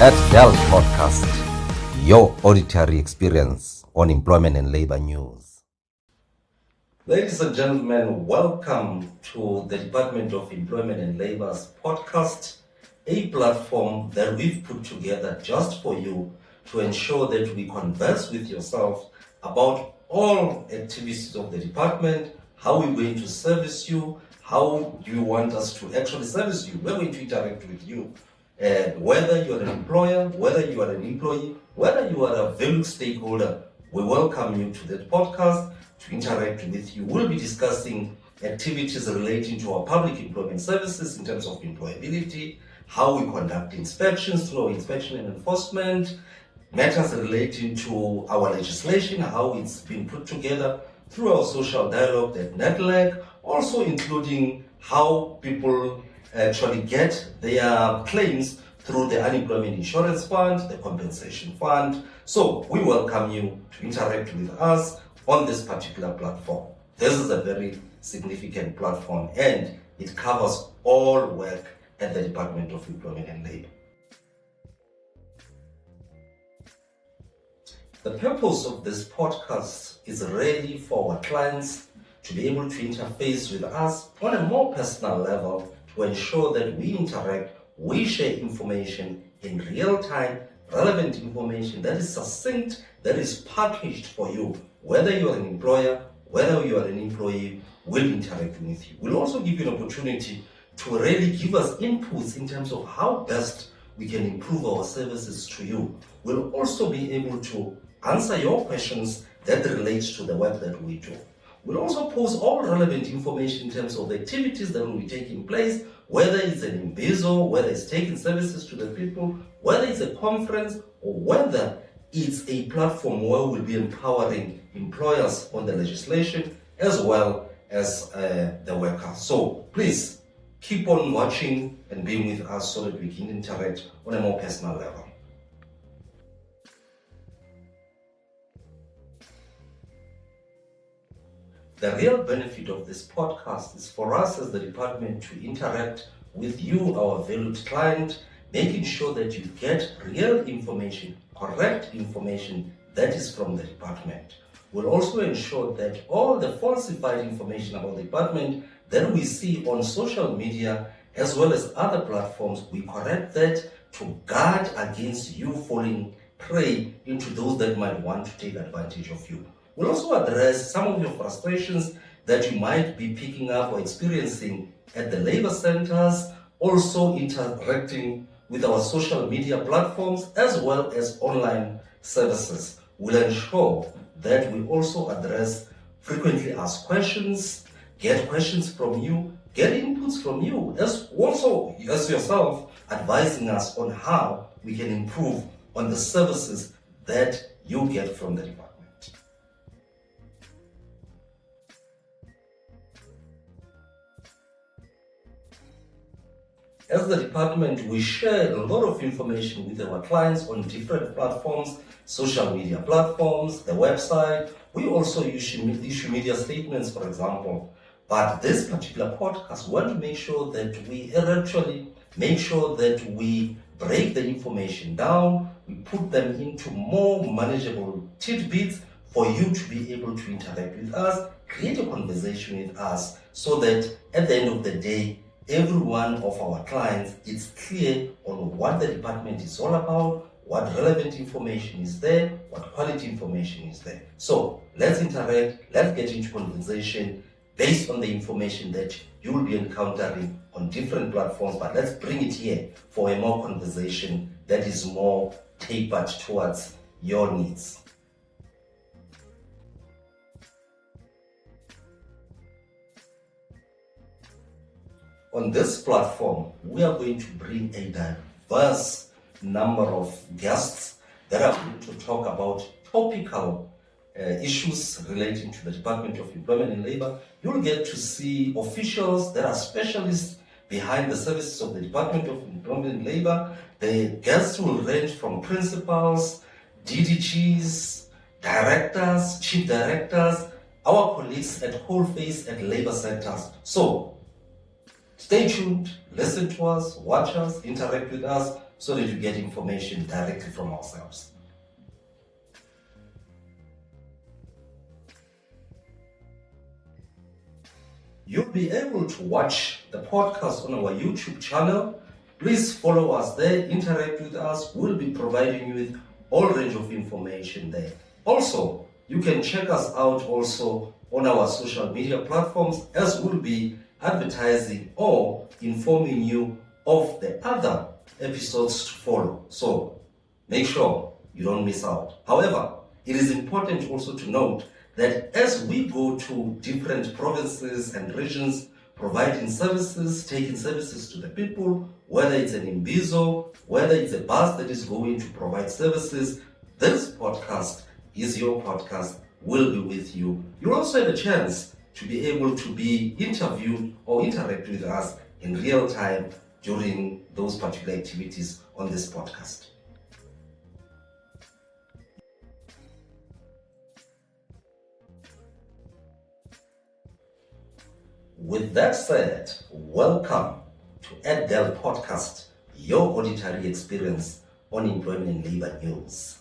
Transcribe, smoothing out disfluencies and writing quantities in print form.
at Dell Podcast, your auditory experience on employment and labor news. Ladies and gentlemen, welcome to the Department of Employment and Labor's podcast, a platform that we've put together just for you to ensure that we converse with yourself about all activities of the department, how we're going to service you, how do you want us to actually service you, we're going to interact with you. Whether you are an employer, whether you are an employee, whether you are a valued stakeholder, we welcome you to that podcast to interact with you. We'll be discussing activities relating to our public employment services in terms of employability, how we conduct inspections through our inspection and enforcement, matters relating to our legislation, how it's been put together through our social dialogue at NetLag, also including how people actually get their claims through the unemployment insurance fund, the compensation fund. So we welcome you to interact with us on this particular platform. This is a very significant platform and it covers all work at the Department of Employment and Labor. The purpose of this podcast is really for our clients to be able to interface with us on a more personal level to ensure that we interact, we share information in real time, relevant information that is succinct, that is packaged for you. Whether you are an employer, whether you are an employee, we'll interact with you. We'll also give you an opportunity to really give us inputs in terms of how best we can improve our services to you. We'll also be able to answer your questions that relates to the work that we do. We'll also post all relevant information in terms of the activities that will be taking place, whether it's an imbizo, whether it's taking services to the people, whether it's a conference, or whether it's a platform where we'll be empowering employers on the legislation as well as the workers. So please keep on watching and being with us so that we can interact on a more personal level. The real benefit of this podcast is for us as the department to interact with you, our valued client, making sure that you get real information, correct information that is from the department. We'll also ensure that all the falsified information about the department that we see on social media as well as other platforms, we correct that to guard against you falling prey into those that might want to take advantage of you. We'll also address some of your frustrations that you might be picking up or experiencing at the labor centers, also interacting with our social media platforms as well as online services. We'll ensure that we also address frequently asked questions, get questions from you, get inputs from you, as also as yourself advising us on how we can improve on the services that you get from the department. As the department, we share a lot of information with our clients on different platforms, social media platforms, the website. We also issue media statements, for example. But this particular podcast, we want to make sure that we actually make sure that we break the information down, we put them into more manageable tidbits for you to be able to interact with us, create a conversation with us, so that at the end of the day, every one of our clients is clear on what the department is all about, what relevant information is there, what quality information is there. So let's interact, let's get into conversation based on the information that you will be encountering on different platforms, but let's bring it here for a more conversation that is more tapered towards your needs. On this platform, we are going to bring a diverse number of guests that are going to talk about topical issues relating to the Department of Employment and Labor. You'll get to see officials that are specialists behind the services of the Department of Employment and Labor. The guests will range from principals, DDGs, directors, chief directors, our colleagues at coalface at labor centers. So stay tuned, listen to us, watch us, interact with us, so that you get information directly from ourselves. You'll be able to watch the podcast on our YouTube channel. Please follow us there, interact with us. We'll be providing you with all range of information there. Also, you can check us out also on our social media platforms, as we'll be advertising or informing you of the other episodes to follow. So make sure you don't miss out. However, it is important also to note that as we go to different provinces and regions providing services, taking services to the people, whether it's an imbizo, whether it's a bus that is going to provide services, this podcast is your podcast, will be with you. You'll also have a chance to be able to be interviewed or interact with us in real time during those particular activities on this podcast. With that said, welcome to EdDel Podcast, your auditory experience on employment and labor news.